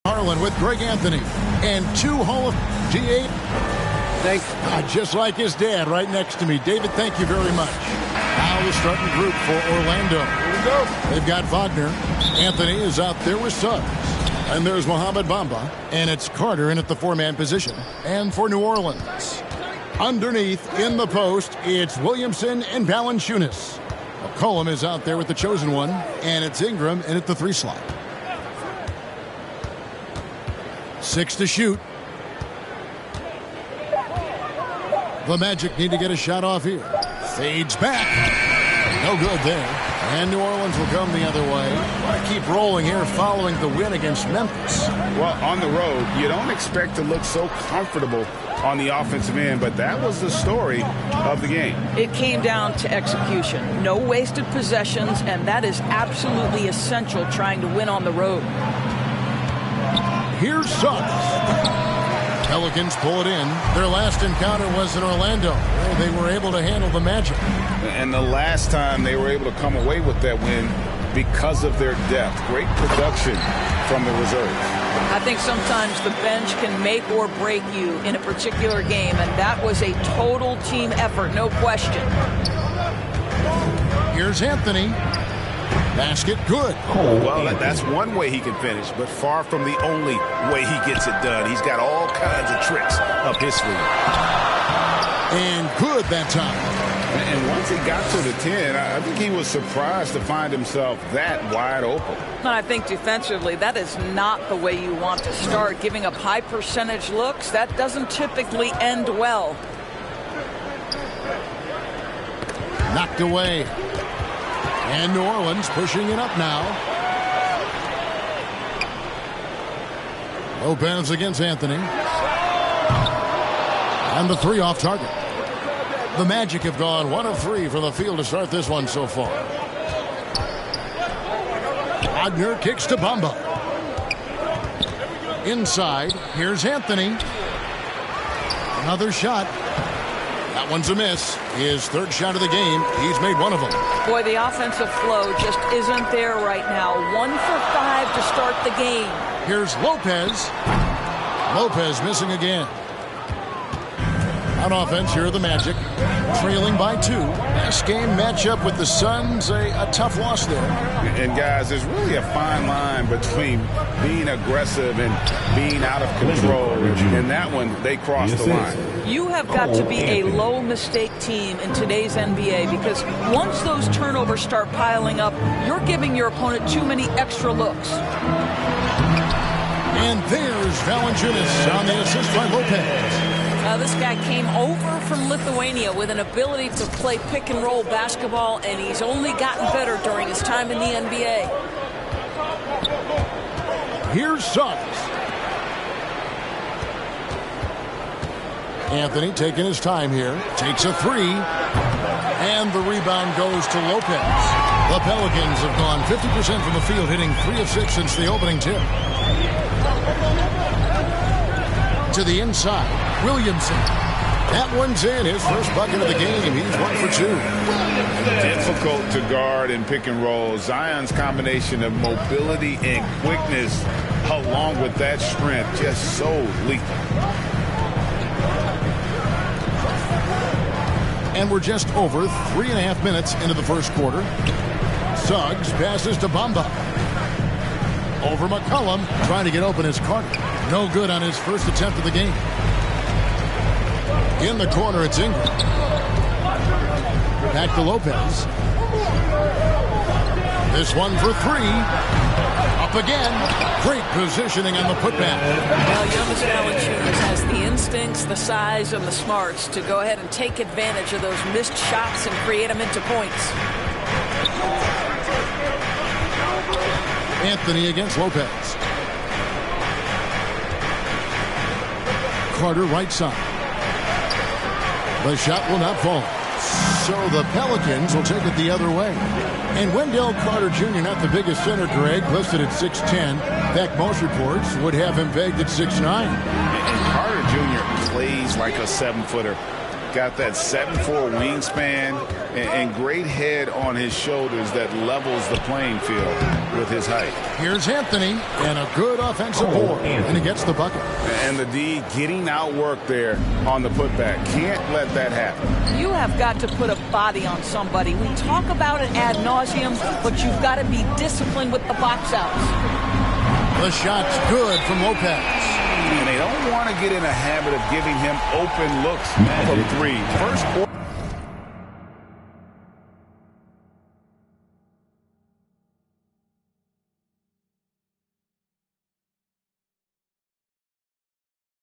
Harlan with Greg Anthony and 2 Hall of G8. Thanks. Just like his dad right next to me. David, thank you very much. Now the starting group for Orlando. Here we go. They've got Wagner. Anthony is out there with Suggs. And there's Mohamed Bamba. And it's Carter in at the 4-man position. And for New Orleans, underneath in the post, it's Williamson and Valanciunas. McCollum is out there with the chosen one. And it's Ingram in at the 3 slot. 6 to shoot. The Magic need to get a shot off here. Fades back. No good there. And New Orleans will come the other way. Want to keep rolling here following the win against Memphis. Well, on the road, you don't expect to look so comfortable on the offensive end, but that was the story of the game. It came down to execution. No wasted possessions, and that is absolutely essential trying to win on the road. Here's Suggs. Pelicans pull it in. Their last encounter was in Orlando, where they were able to handle the Magic. And the last time they were able to come away with that win because of their depth. Great production from the reserves. I think sometimes the bench can make or break you in a particular game, and that was a total team effort, no question. Here's Anthony. Basket good. Well, that's one way he can finish, but far from the only way he gets it done. He's got all kinds of tricks up his sleeve. And good that time. And once he got to the 10, I think he was surprised to find himself that wide open. I think defensively, that is not the way you want to start. Giving up high percentage looks, that doesn't typically end well. Knocked away. And New Orleans pushing it up now. Lopez against Anthony. And the 3 off target. The Magic have gone 1 of 3 from the field to start this one so far. Wagner kicks to Bamba. Inside, here's Anthony. Another shot. That one's a miss. His 3rd shot of the game. He's made 1 of them. Boy, the offensive flow just isn't there right now. 1 for 5 to start the game. Here's Lopez. Lopez missing again. On offense, here are the Magic. Trailing by 2. Last game matchup with the Suns. A tough loss there. And guys, there's really a fine line between being aggressive and being out of control. And that one, they crossed the line. You have got to be a low mistake team in today's NBA, because once those turnovers start piling up, you're giving your opponent too many extra looks. And there's Valanciunas on the assist by Lopez. This guy came over from Lithuania with an ability to play pick and roll basketball, and he's only gotten better during his time in the NBA. Here's Suggs. Anthony taking his time here. Takes a 3. And the rebound goes to Lopez. The Pelicans have gone 50% from the field, hitting 3 of 6 since the opening tip. To the inside, Williamson. That one's in. His first bucket of the game. He's 1 for 2. Difficult to guard and pick and roll. Zion's combination of mobility and quickness, along with that strength, just so lethal. And we're just over 3.5 minutes into the first quarter. Suggs passes to Bamba. Over McCollum, trying to get open is Carter. No good on his first attempt of the game. In the corner, it's Ingram. Back to Lopez. This one for 3. Up again. Great positioning on the putback. Well, Jonas Valanciunas has the instincts, the size, and the smarts to go ahead and take advantage of those missed shots and create them into points. Anthony against Lopez. Carter right side. The shot will not fall. So the Pelicans will take it the other way. And Wendell Carter Jr., not the biggest center, Greg, listed at 6'10". In fact, most reports would have him pegged at 6'9". And Carter Jr. plays like a 7-footer. got that 7'4" wingspan and great head on his shoulders that levels the playing field with his height. Here's Anthony, and a good offensive board, and he gets the bucket. And the D getting outworked there on the putback. Can't let that happen. You have got to put a body on somebody. We talk about it ad nauseum, but you've got to be disciplined with the box outs. The shot's good from Lopez. And they don't want to get in a habit of giving him open looks from three. First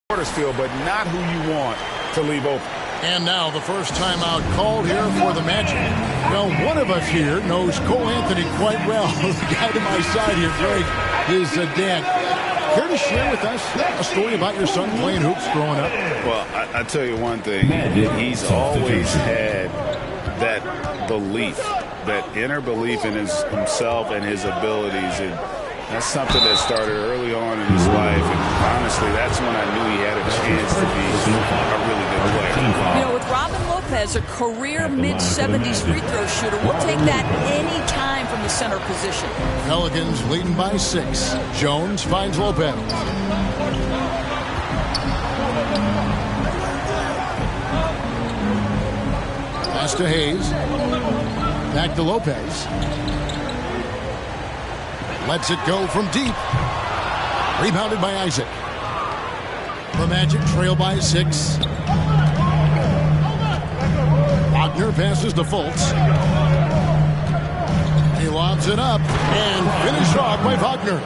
quarter still, but not who you want to leave open. And now the first timeout called here for the Magic. Well, one of us here knows Cole Anthony quite well. The guy to my side here, Greg, is dad. Care to share with us a story about your son playing hoops growing up? Well, I tell you one thing. He's always had that belief, that inner belief in himself and his abilities. And that's something that started early on in his life. And honestly, that's when I knew he had a chance to be a really good player. You know, with Robin Lopez, a career mid-70s free throw shooter, we'll take that any time from the center position. Pelicans leading by 6. Jones finds Lopez. Pass to Hayes. Back to Lopez. Lets it go from deep. Rebounded by Isaac. The Magic trail by 6. Wagner passes to Fultz. He lobs it up and finished off by Wagner.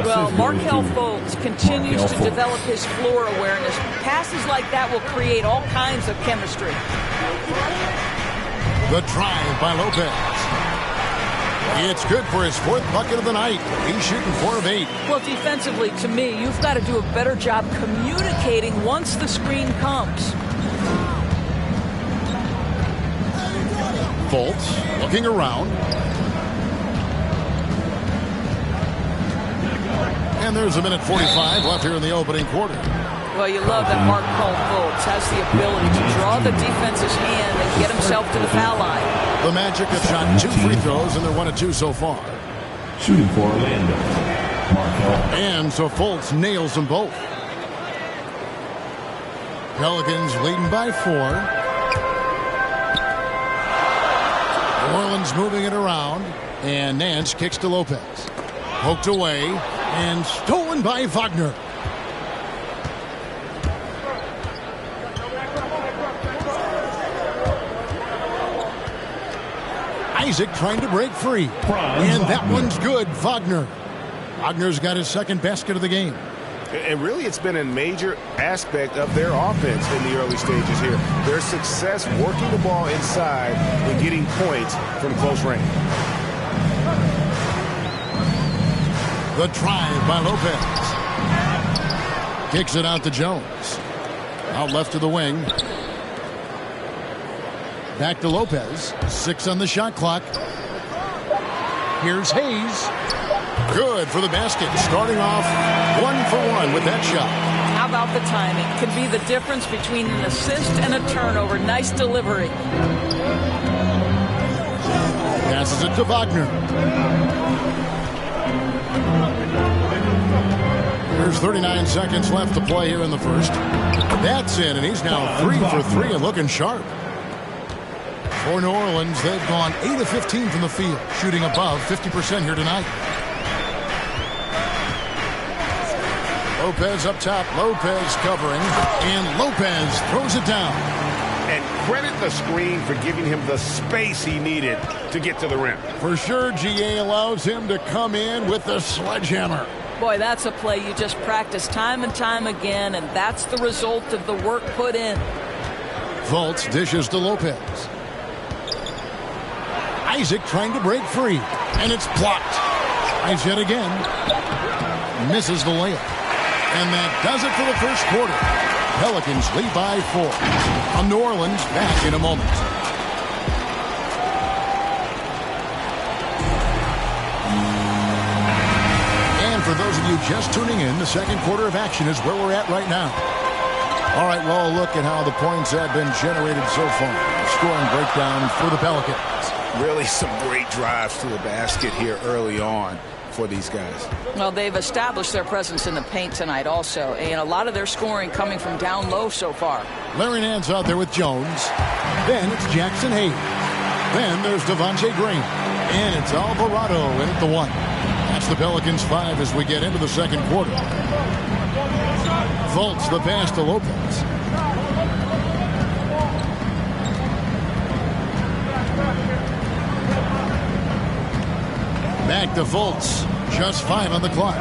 Well, Markelle Fultz continues to develop his floor awareness. Passes like that will create all kinds of chemistry. The drive by Lopez. It's good for his 4th bucket of the night. He's shooting 4 of 8. Well, defensively, to me, you've got to do a better job communicating once the screen comes. Fultz looking around. And there's a minute 45 left here in the opening quarter. Well, you love that Markelle Fultz has the ability to draw the defense's hand and get himself to the foul line. The Magic have shot 2 free throws, and they're 1 of 2 so far. Shooting for Orlando, Markelle. And so Fultz nails them both. Pelicans leading by 4. New Orleans moving it around, and Nance kicks to Lopez. Poked away and stolen by Wagner. Isaac trying to break free. And that one's good. Wagner. Wagner's got his 2nd basket of the game. And really, it's been a major aspect of their offense in the early stages here. Their success working the ball inside and getting points from close range. The drive by Lopez. Kicks it out to Jones. Out left to the wing. Back to Lopez. 6 on the shot clock. Here's Hayes. Good for the basket. Starting off 1 for 1 with that shot. How about the timing? Can be the difference between an assist and a turnover. Nice delivery. Passes it to Wagner. There's 39 seconds left to play here in the first. That's in, and he's now 3 for 3 and looking sharp. For New Orleans, they've gone 8 of 15 from the field, shooting above 50% here tonight. Lopez up top. Lopez covering, and Lopez throws it down. And credit the screen for giving him the space he needed to get to the rim. For sure, GA allows him to come in with the sledgehammer. Boy, that's a play you just practice time and time again, and that's the result of the work put in. Fultz dishes to Lopez. Isaac trying to break free, and it's blocked. Tries yet again. Misses the layup. And that does it for the first quarter. Pelicans lead by 4. On New Orleans, back in a moment. And for those of you just tuning in, the second quarter of action is where we're at right now. All right, well, look at how the points have been generated so far. Scoring breakdown for the Pelicans. Really some great drives to the basket here early on for these guys. Well, they've established their presence in the paint tonight also, and a lot of their scoring coming from down low so far. Larry Nance out there with Jones. Then it's Jackson Hayes. Then there's Devontae Green. And it's Alvarado in at the 1. That's the Pelicans 5 as we get into the second quarter. Fultz the pass to Lopez. Back to Fultz. Just 5 on the clock.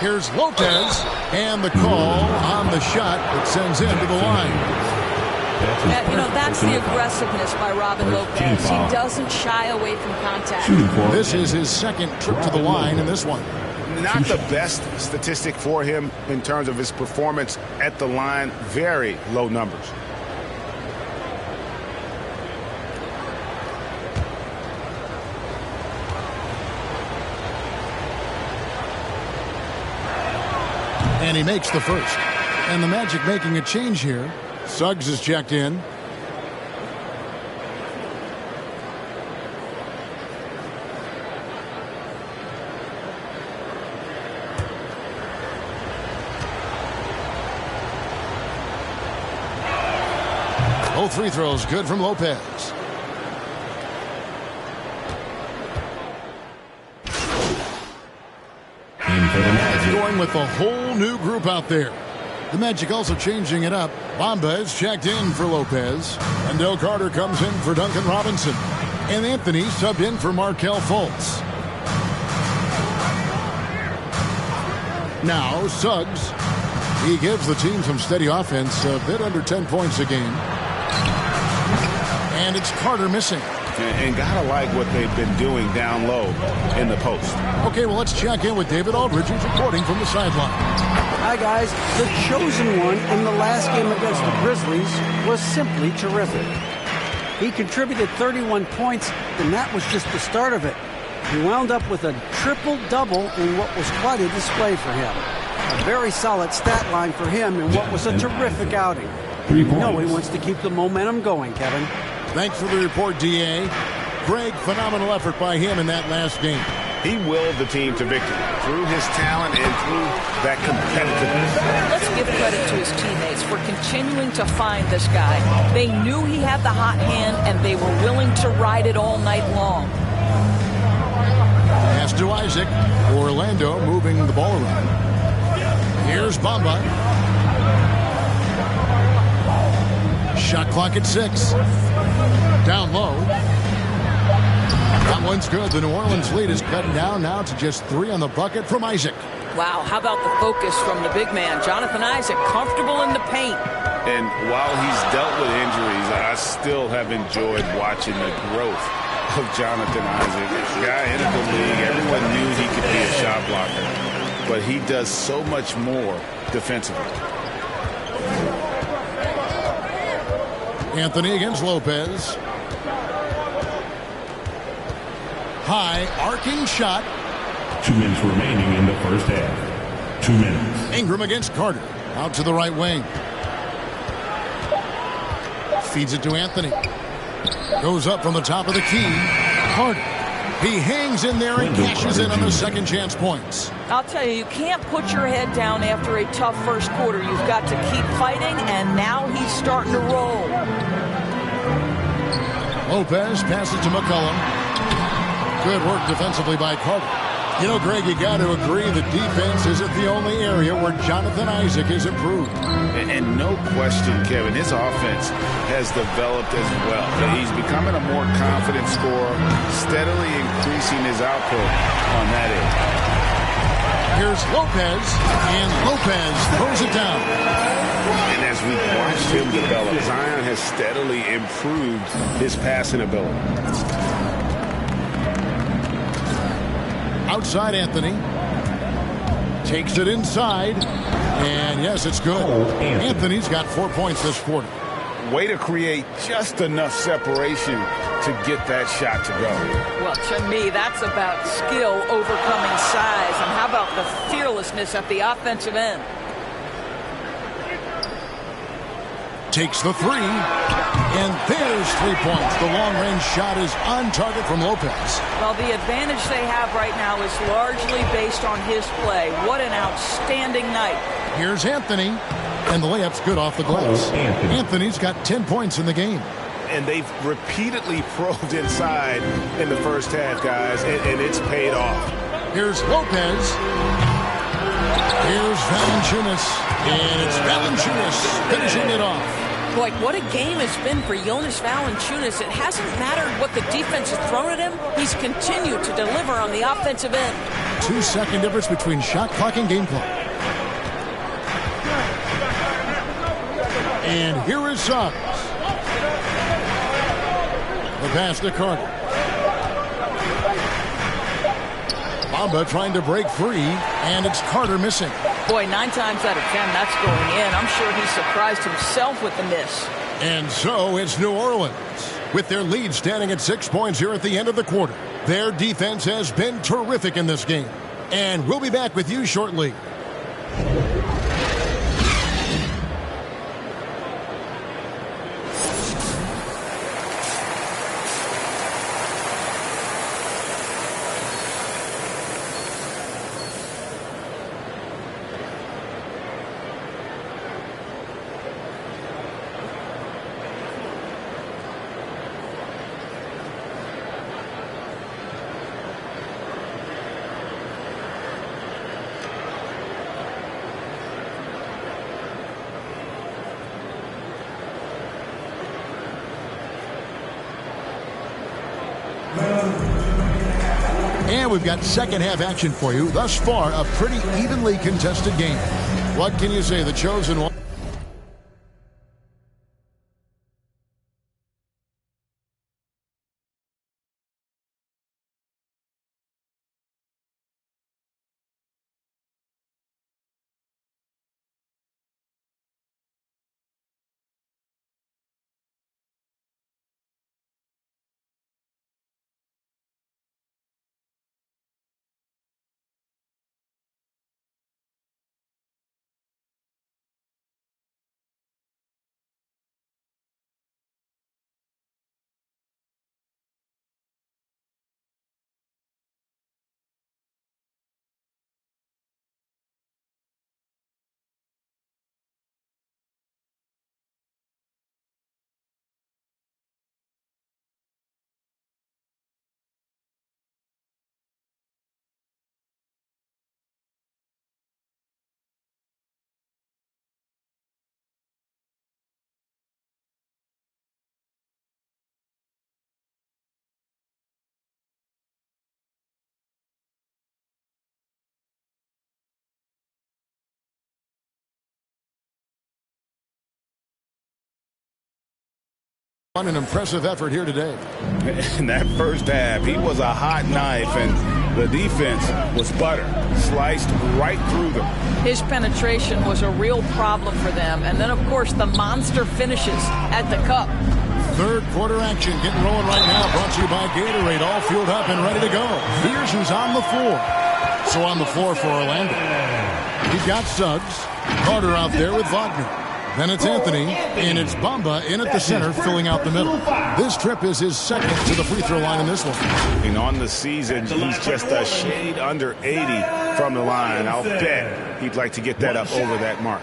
Here's Lopez. And the call on the shot that sends him to the line. That's the aggressiveness by Robin Lopez. He doesn't shy away from contact. This is his second trip to the line in this one. Not the best statistic for him in terms of his performance at the line. Very low numbers. And he makes the first. And the Magic making a change here. Suggs is checked in. Both free throws good from Lopez. Going with a whole new group out there. The Magic also changing it up. Bamba is checked in for Lopez. And Del Carter comes in for Duncan Robinson. And Anthony subbed in for Markelle Fultz. Now Suggs. He gives the team some steady offense, a bit under 10 points a game. And it's Carter missing. And gotta like what they've been doing down low in the post. Okay, well, let's check in with David Aldridge, who's reporting from the sideline. Hi, guys. The chosen one in the last game against the Grizzlies was simply terrific. He contributed 31 points, and that was just the start of it. He wound up with a triple-double in what was quite a display for him. A very solid stat line for him in what was a terrific outing. You know he wants to keep the momentum going, Kevin. Thanks for the report, D.A. Greg, phenomenal effort by him in that last game. He willed the team to victory through his talent and through that competitiveness. Let's give credit to his teammates for continuing to find this guy. They knew he had the hot hand, and they were willing to ride it all night long. Pass to Isaac. Orlando moving the ball around. Here's Bamba. Shot clock at 6. Down low. That one's good. The New Orleans lead is cut down now to just 3 on the bucket from Isaac. Wow, how about the focus from the big man? Jonathan Isaac, comfortable in the paint. And while he's dealt with injuries, I still have enjoyed watching the growth of Jonathan Isaac. Guy entered the league. Everyone knew he could be a shot blocker. But he does so much more defensively. Anthony against Lopez. High arcing shot. 2 minutes remaining in the first half. 2 minutes. Ingram against Carter. Out to the right wing. Feeds it to Anthony. Goes up from the top of the key. Carter. He hangs in there and cashes in on the second chance points. I'll tell you, you can't put your head down after a tough first quarter. You've got to keep fighting, and now he's starting to roll. Lopez passes to McCollum. Good work defensively by Carter. You know, Greg, you got to agree the defense isn't the only area where Jonathan Isaac has improved. And no question, Kevin, his offense has developed as well. He's becoming a more confident scorer, steadily increasing his output on that end. Here's Lopez, and Lopez throws it down. And as we've watched him develop, Zion has steadily improved his passing ability. Outside Anthony. Takes it inside. And yes, it's good. Anthony's got 4 points this quarter. way to create just enough separation to get that shot to go. Well, to me, that's about skill overcoming size. And how about the fearlessness at the offensive end? Takes the three, and there's 3 points. The long-range shot is on target from Lopez. Well, the advantage they have right now is largely based on his play. What an outstanding night. Here's Anthony, and the layup's good off the glass. Anthony's got 10 points in the game. And they've repeatedly probed inside in the first half, guys, and it's paid off. Here's Lopez. Here's Valanciunas, and it's Valanciunas finishing it off. Boy, what a game it's been for Jonas Valanciunas. It hasn't mattered what the defense has thrown at him. He's continued to deliver on the offensive end. 2-second difference between shot clock and game clock. And here is Suggs. The pass to Carter. Bamba trying to break free, and it's Carter missing. Boy, 9 times out of 10, that's going in. I'm sure he surprised himself with the miss. And so it's New Orleans, with their lead standing at 6 points here at the end of the quarter. Their defense has been terrific in this game. And we'll be back with you shortly. And we've got second half action for you. Thus far, a pretty evenly contested game. What can you say? The chosen one. An impressive effort here today. In that first half, he was a hot knife, and the defense was butter, sliced right through them. His penetration was a real problem for them. And then, of course, the monster finishes at the cup. Third quarter action getting rolling right now. Brought to you by Gatorade. All fueled up and ready to go. Here's who's on the floor. So on the floor for Orlando, you've got Suggs, Carter out there with Wagner. Then it's Anthony, and it's Bamba in at the center, filling out the middle. This trip is his second to the free throw line in this one. And on the season, he's just a shade under 80 from the line. I'll bet he'd like to get that up over that mark.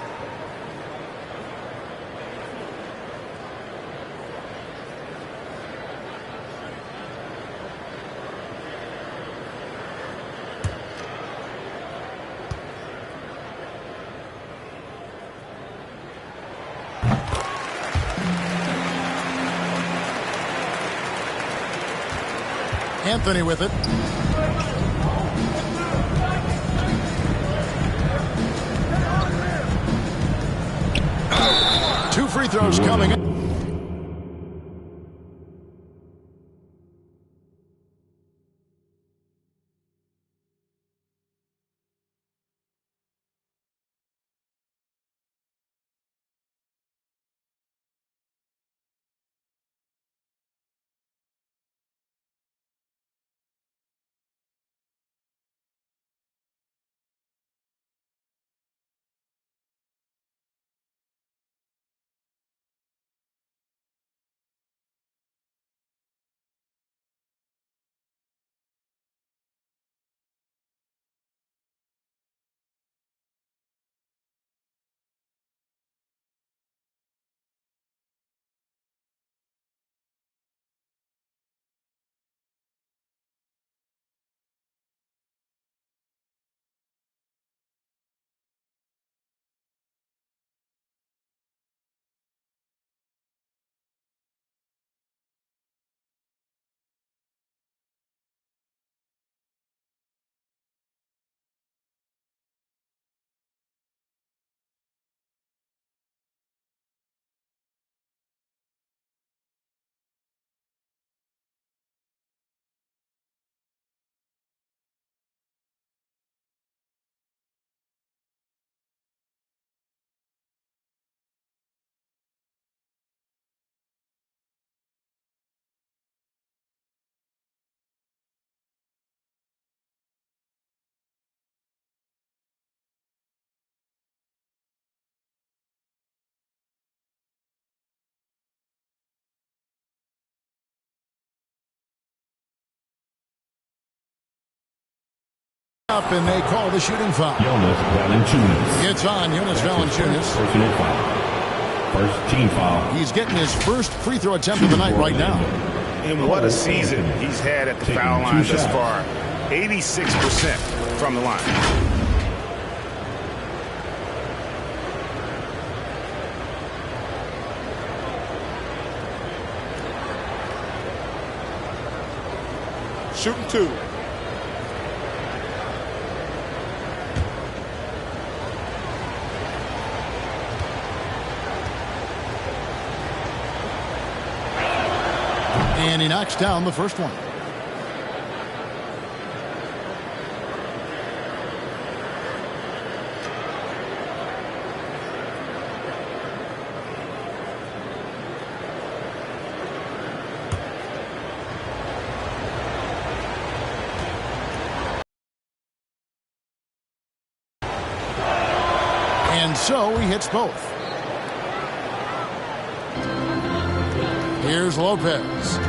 Anthony with it. Two free throws coming up. Up and they call the shooting foul. Jonas Valanciunas. It's on Jonas Valanciunas. Personal foul. First team foul. He's getting his first free throw attempt of the night right now. And what a season he's had at the foul line thus far. 86% from the line. Shooting two. And he knocks down the first one. And so he hits both. Here's Lopez.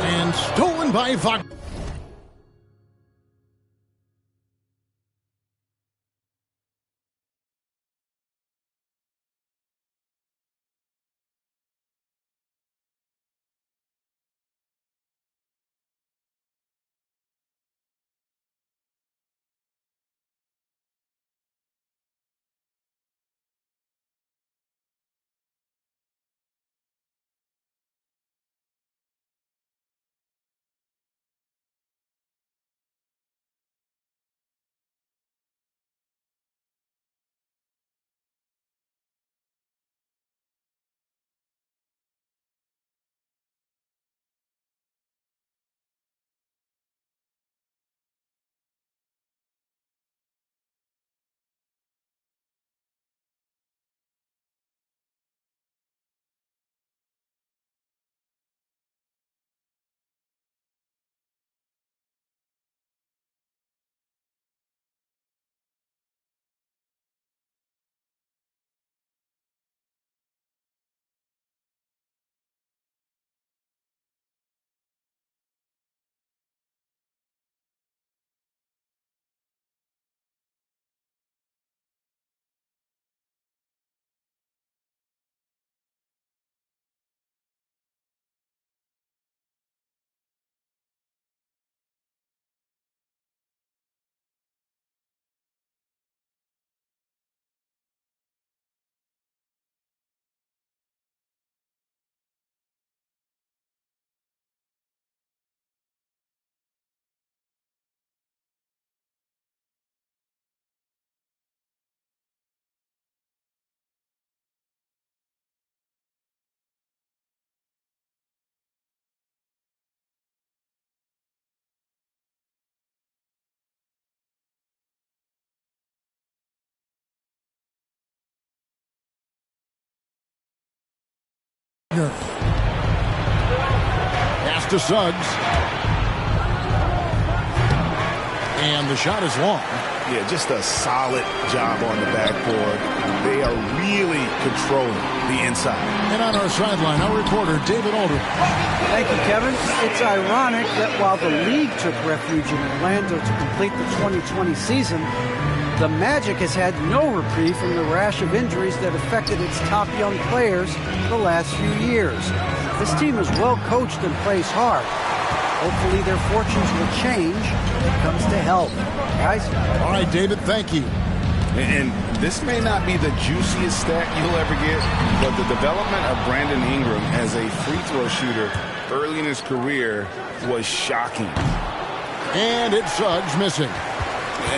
And stolen by Fox. Pass to Suggs. And the shot is long. Yeah, just a solid job on the backboard. They are really controlling the inside. And on our sideline, our reporter, David Aldridge. Thank you, Kevin. It's ironic that while the league took refuge in Orlando to complete the 2020 season, the Magic has had no reprieve from the rash of injuries that affected its top young players the last few years. This team is well coached and plays hard. Hopefully their fortunes will change when it comes to health. Guys? All right, David, thank you. And this may not be the juiciest stat you'll ever get, but the development of Brandon Ingram as a free throw shooter early in his career was shocking. And it's Suggs missing.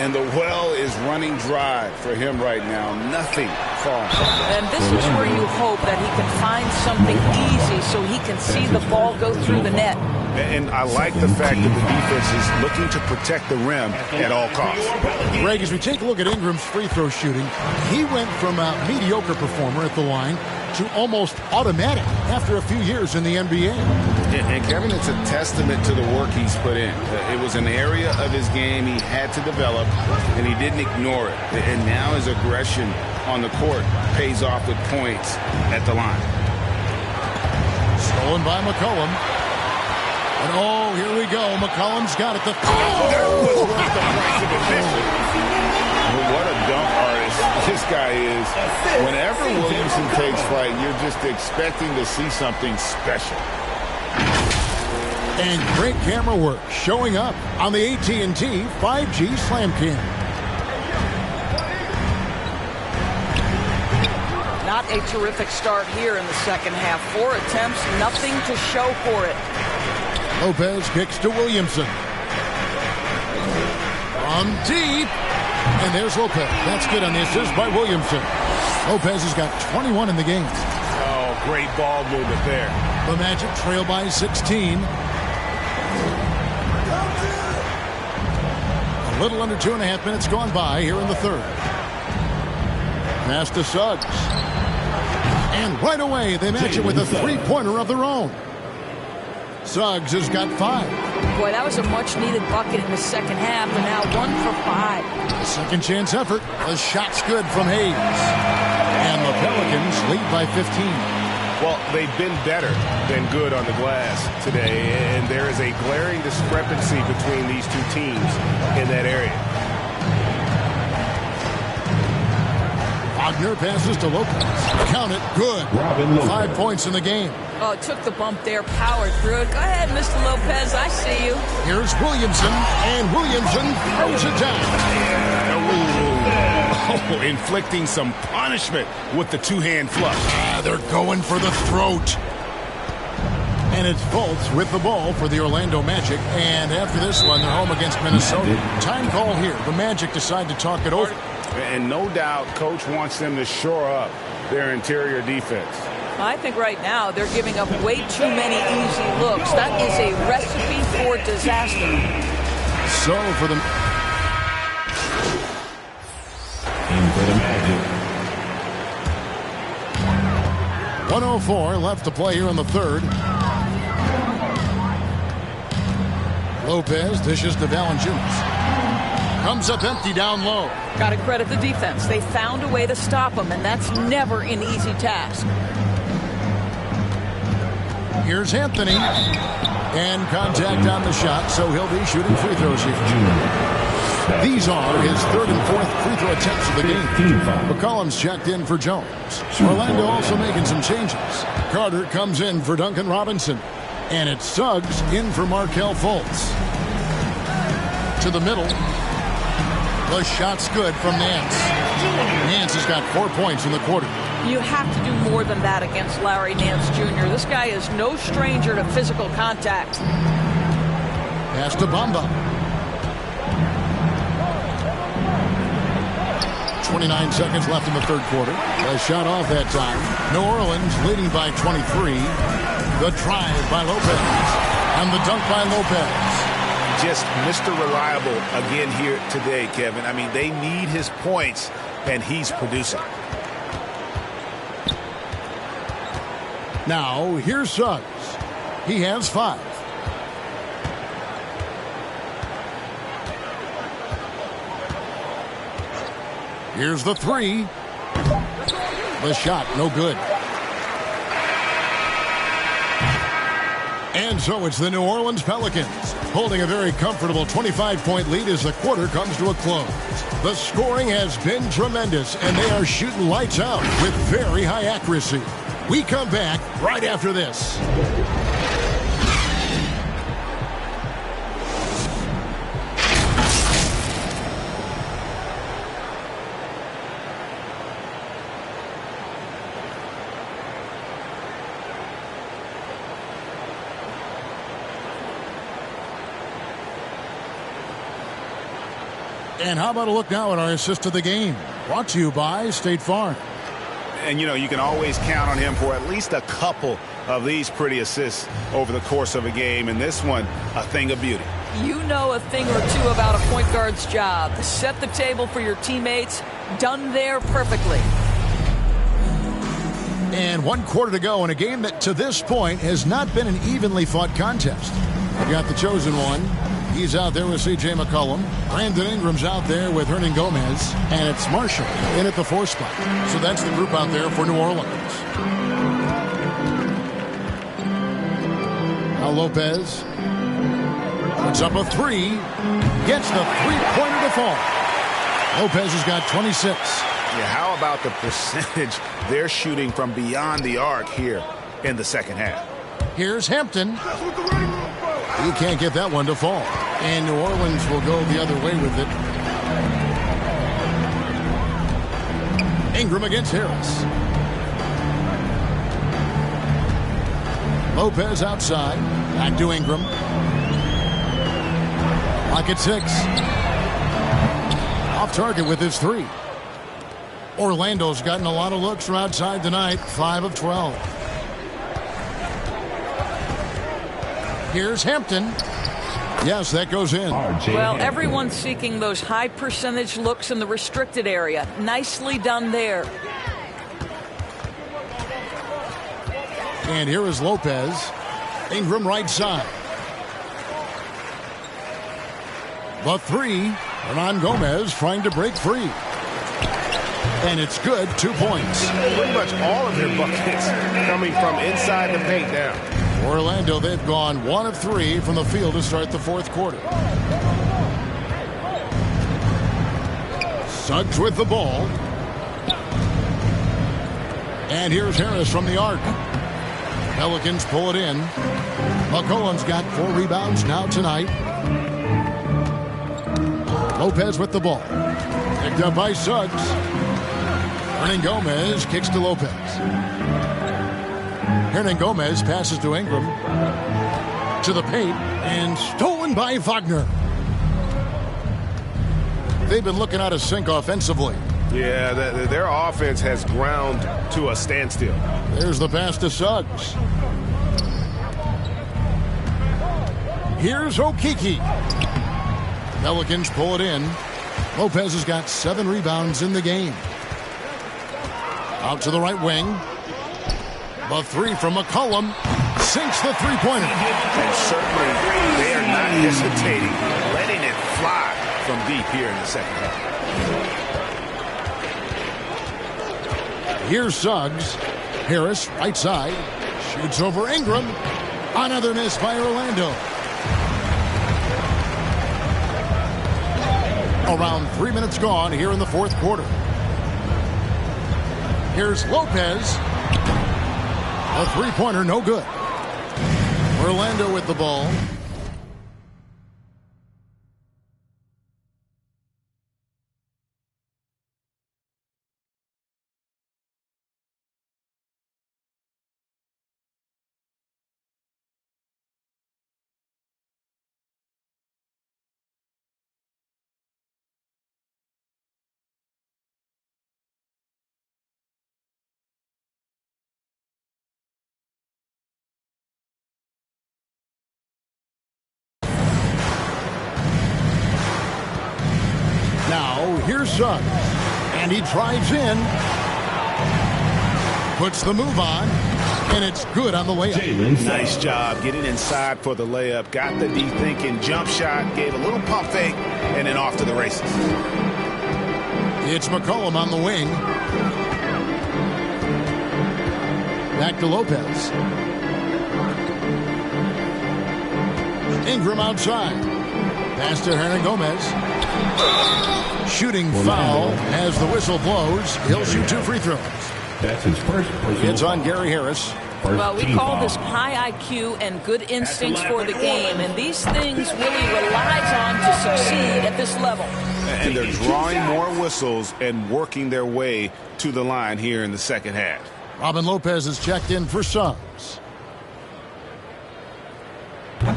And the well is running dry for him right now. Nothing falling. And this is where you hope that he can find something easy so he can see the ball go through the net. And I like the fact that the defense is looking to protect the rim at all costs. Greg, as we take a look at Ingram's free throw shooting, he went from a mediocre performer at the line to almost automatic after a few years in the NBA. And Kevin, it's a testament to the work he's put in. It was an area of his game he had to develop, and he didn't ignore it. And now his aggression on the court pays off with points at the line. Stolen by McCollum. And oh, here we go. McCollum's got it. That was worth the price of admission. What a dunk artist this guy is. Whenever Williamson takes flight, you're just expecting to see something special. And great camera work showing up on the AT&T 5G Slam Cam. Not a terrific start here in the second half. 4 attempts, nothing to show for it. Lopez kicks to Williamson. From deep. And there's Lopez. That's good on the assist by Williamson. Lopez has got 21 in the game. Oh, great ball movement there. The Magic trail by 16. A little under 2.5 minutes gone by here in the third. Pass to Suggs. And right away, they match it with a three-pointer of their own. Suggs has got 5. Boy, that was a much-needed bucket in the second half, and now 1 for 5. Second chance effort. The shot's good from Hayes. And the Pelicans lead by 15. Well, they've been better than good on the glass today, and there is a glaring discrepancy between these two teams in that area. Wagner passes to Lopez. Count it. Good. 5 points in the game. Oh, took the bump there, powered through it. Go ahead, Mr. Lopez, I see you. Here's Williamson, and Williamson throws it down. Oh, inflicting some punishment with the two-hand flush. They're going for the throat. And it's Fultz with the ball for the Orlando Magic. And after this one, they're home against Minnesota. Time call here. The Magic decide to talk it over. And no doubt, Coach wants them to shore up their interior defense. I think right now they're giving up way too many easy looks. That is a recipe for disaster. So for the... In for the Magic. 1:04 left to play here in the third. Lopez dishes to Valanciunas. Comes up empty down low. Got to credit the defense. They found a way to stop him, and that's never an easy task. Here's Anthony. And contact on the shot, so he'll be shooting free throws here. These are his third and fourth free throw attempts of the game. McCollum's checked in for Jones. Orlando also making some changes. Carter comes in for Duncan Robinson. And it's Suggs in for Markelle Fultz. To the middle. The shot's good from Nance. Nance has got 4 points in the quarter. You have to do more than that against Larry Nance Jr. This guy is no stranger to physical contact. Pass to Bamba. 29 seconds left in the third quarter. A shot off that time. New Orleans leading by 23. The drive by Lopez. And the dunk by Lopez. Just Mr. Reliable again here today, Kevin. I mean, they need his points, and he's producing. Now, here's Suggs. He has 5. Here's the 3. The shot, no good. And so it's the New Orleans Pelicans holding a very comfortable 25-point lead as the quarter comes to a close. The scoring has been tremendous, and they are shooting lights out with very high accuracy. We come back right after this. And how about a look now at our assist of the game? Brought to you by State Farm. And, you know, you can always count on him for at least a couple of these pretty assists over the course of a game. And this one, a thing of beauty. You know a thing or two about a point guard's job. Set the table for your teammates. Done there perfectly. And 1 quarter to go in a game that to this point has not been an evenly fought contest. We got the chosen one. He's out there with C.J. McCollum. Brandon Ingram's out there with Hernan Gomez. And it's Marshall in at the 4 spot. So that's the group out there for New Orleans. Now Lopez puts up a three. Gets the three-pointer to fall. Lopez has got 26. Yeah, how about the percentage they're shooting from beyond the arc here in the second half? Here's Hampton. He can't get that one to fall. And New Orleans will go the other way with it. Ingram against Harris. Lopez outside. Back to Ingram. Lock at 6. Off target with his 3. Orlando's gotten a lot of looks from outside tonight. 5 of 12. Here's Hampton. Yes, that goes in. Well, everyone's seeking those high percentage looks in the restricted area. Nicely done there. And here is Lopez. Ingram right side. The 3. Hernan Gomez trying to break free. And it's good. 2 points. Pretty much all of their buckets coming from inside the paint now. Orlando, they've gone 1 of 3 from the field to start the fourth quarter. Suggs with the ball. And here's Harris from the arc. Pelicans pull it in. McCollum's got 4 rebounds now tonight. Lopez with the ball. Picked up by Suggs. Hernan Gomez kicks to Lopez. Hernan Gomez passes to Ingram. To the paint. And stolen by Wagner. They've been looking out of sync offensively. Yeah, their offense has ground to a standstill. There's the pass to Suggs. Here's Okeke. Pelicans pull it in. Lopez has got 7 rebounds in the game. Out to the right wing. The 3 from McCollum. Sinks the three-pointer. And certainly they are not hesitating, letting it fly from deep here in the second half. Here's Suggs. Harris, right side. Shoots over Ingram. Another miss by Orlando. Around 3 minutes gone here in the fourth quarter. Here's Lopez. A three-pointer, no good. Orlando with the ball. Now, here's Suggs. And he drives in. Puts the move on. And it's good on the layup. Nice job getting inside for the layup. Got the deep thinking jump shot. Gave a little pump fake. And then off to the races. It's McCollum on the wing. Back to Lopez. Ingram outside. Pass to Hernan Gomez. Shooting foul as the whistle blows. He'll shoot 2 free throws. That's his first personal It's on Gary Harris. Well, we call this high IQ and good instincts for the game, and these things really relies on to succeed at this level. And they're drawing more whistles and working their way to the line here in the second half. Robin Lopez is checked in for Suggs.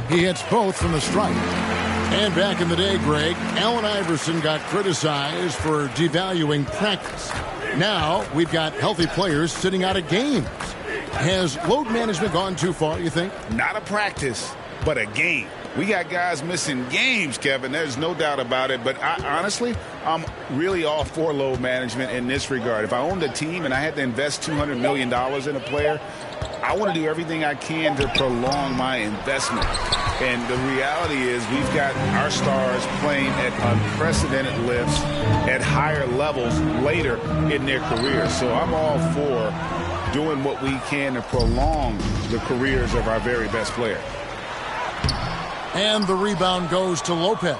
He hits both from the stripe. And back in the day, Greg, Allen Iverson got criticized for devaluing practice. Now we've got healthy players sitting out of games. Has load management gone too far, you think? Not a practice, but a game. We got guys missing games, Kevin. There's no doubt about it. But honestly, I'm really all for load management in this regard. If I owned a team and I had to invest $200 million in a player, I want to do everything I can to prolong my investment. And the reality is we've got our stars playing at unprecedented lifts at higher levels later in their careers. So I'm all for doing what we can to prolong the careers of our very best players. And the rebound goes to Lopez.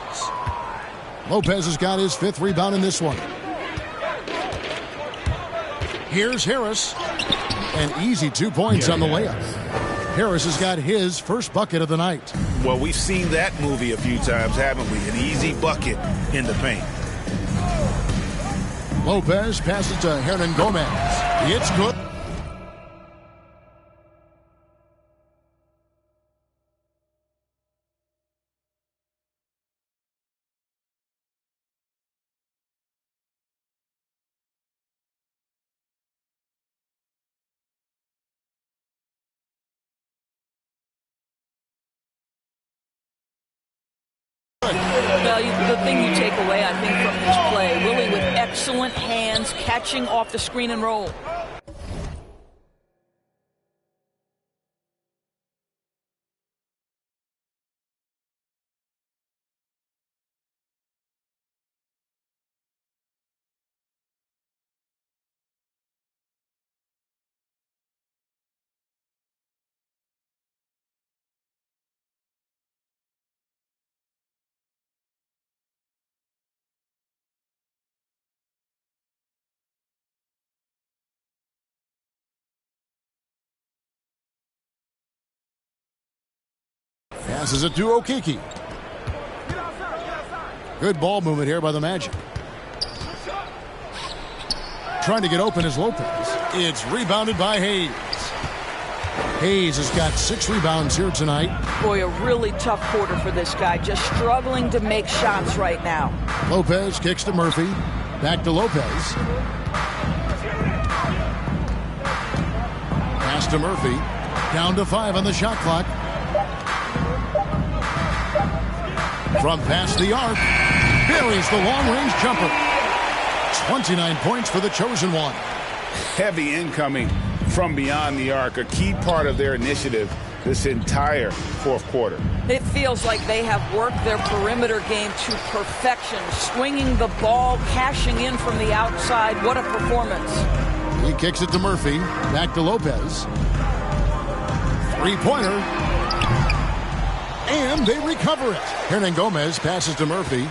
Lopez has got his 5th rebound in this one. Here's Harris. An easy 2 points on the layup. Harris has got his first bucket of the night. Well, we've seen that movie a few times, haven't we? An easy bucket in the paint. Lopez passes to Hernan Gomez. It's good. The thing you take away, I think, from this play, Willie with excellent hands, catching off the screen and roll. Passes it to Okeke. Good ball movement here by the Magic. Trying to get open is Lopez. It's rebounded by Hayes. Hayes has got 6 rebounds here tonight. Boy, a really tough quarter for this guy. Just struggling to make shots right now. Lopez kicks to Murphy. Back to Lopez. Pass to Murphy. Down to 5 on the shot clock. From past the arc, buries the long-range jumper. 29 points for the chosen one. Heavy incoming from beyond the arc, a key part of their initiative this entire fourth quarter. It feels like they have worked their perimeter game to perfection, swinging the ball, cashing in from the outside. What a performance. He kicks it to Murphy. Back to Lopez. Three-pointer. And they recover it. Hernan Gomez passes to Murphy.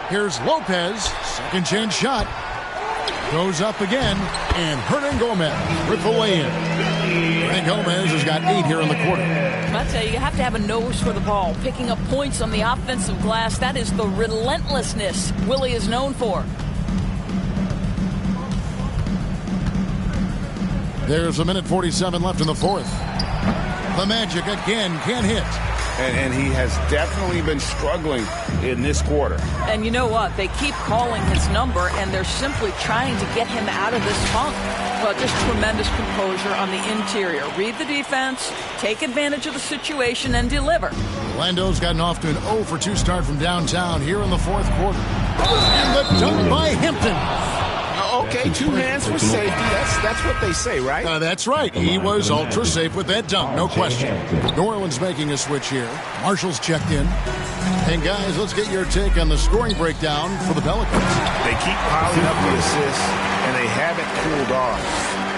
Here's Lopez. Second chance shot. Goes up again. And Hernan Gomez with the lay-in. Hernan Gomez has got 8 here in the quarter. I tell you have to have a nose for the ball. Picking up points on the offensive glass. That is the relentlessness Willie is known for. There's a minute 47 left in the fourth. The Magic again can't hit. And he has definitely been struggling in this quarter. And you know what? They keep calling his number, and they're simply trying to get him out of this funk. Well, just tremendous composure on the interior. Read the defense, take advantage of the situation, and deliver. Orlando's gotten off to an 0 for 2 start from downtown here in the fourth quarter. And the dunk by Hampton. Okay, 2 hands for safety. That's what they say, right? That's right. He was ultra safe with that dunk, no question. New Orleans making a switch here. Marshall's checked in. And guys, let's get your take on the scoring breakdown for the Pelicans. They keep piling up the assists, and they haven't cooled off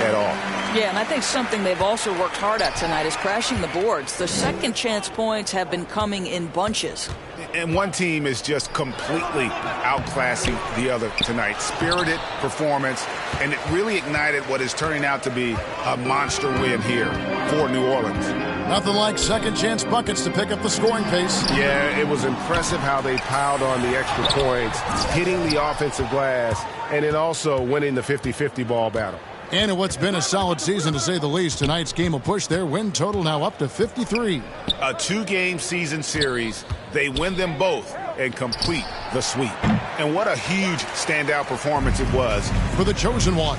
at all. Yeah, and I think something they've also worked hard at tonight is crashing the boards. The second chance points have been coming in bunches. And one team is just completely outclassing the other tonight. Spirited performance, and it really ignited what is turning out to be a monster win here for New Orleans. Nothing like second chance buckets to pick up the scoring pace. Yeah, it was impressive how they piled on the extra points, hitting the offensive glass, and then also winning the 50-50 ball battle. And in what's been a solid season, to say the least, tonight's game will push their win total now up to 53. A 2-game season series. They win them both and complete the sweep. And what a huge standout performance it was for the chosen one.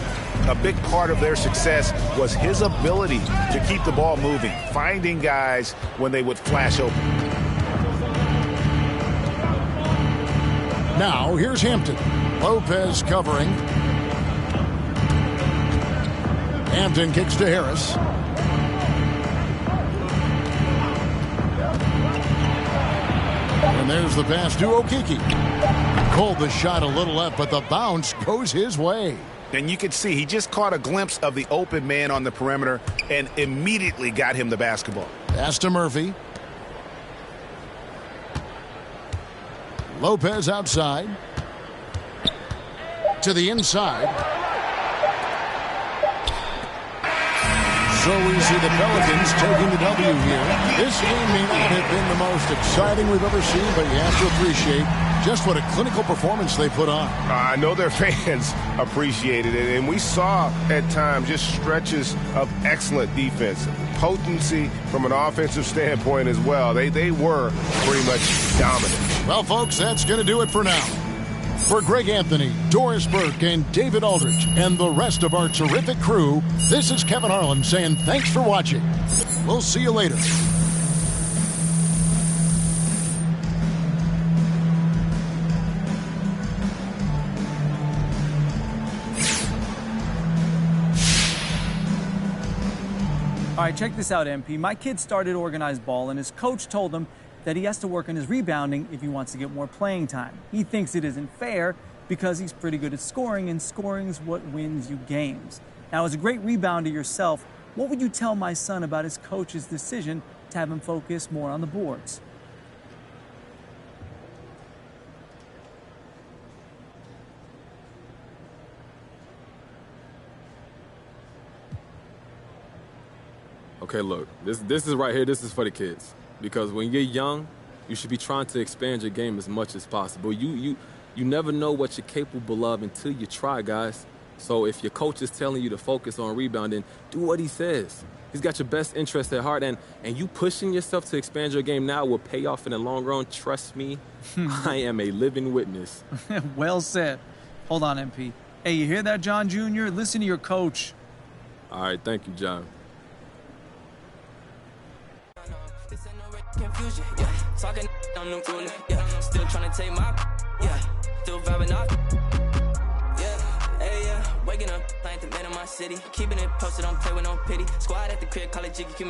A big part of their success was his ability to keep the ball moving, finding guys when they would flash open. Now, here's Hampton. Lopez covering. Hampton kicks to Harris. And there's the pass to Okeke. Pulled the shot a little left, but the bounce goes his way. And you could see he just caught a glimpse of the open man on the perimeter and immediately got him the basketball. Pass to Murphy. Lopez outside. To the inside. So we see the Pelicans taking the W here. This game may not have been the most exciting we've ever seen, but you have to appreciate just what a clinical performance they put on. I know their fans appreciated it, and we saw at times just stretches of excellent defense. Potency from an offensive standpoint as well. They were pretty much dominant. Well, folks, that's going to do it for now. For Greg Anthony, Doris Burke, and David Aldridge, and the rest of our terrific crew, this is Kevin Harlan saying thanks for watching. We'll see you later. All right, check this out, MP. My kid started organized ball, and his coach told him that he has to work on his rebounding if he wants to get more playing time. He thinks it isn't fair because he's pretty good at scoring, and scoring is what wins you games. Now, as a great rebounder yourself, what would you tell my son about his coach's decision to have him focus more on the boards? Okay, look, this is right here, this is for the kids. Because when you're young, you should be trying to expand your game as much as possible. You never know what you're capable of until you try, guys. So if your coach is telling you to focus on rebounding, do what he says. He's got your best interest at heart, and you pushing yourself to expand your game now will pay off in the long run. Trust me, I am a living witness. Well said. Hold on, MP. Hey, you hear that, John Jr.? Listen to your coach. All right, thank you, John. Confusion, yeah. Talking on the room, yeah. Still trying to take my, yeah. Still vibing off, yeah. Hey, yeah. Waking up, playing the man in my city. Keeping it posted, don't play with no pity. Squad at the crib, call it jiggy.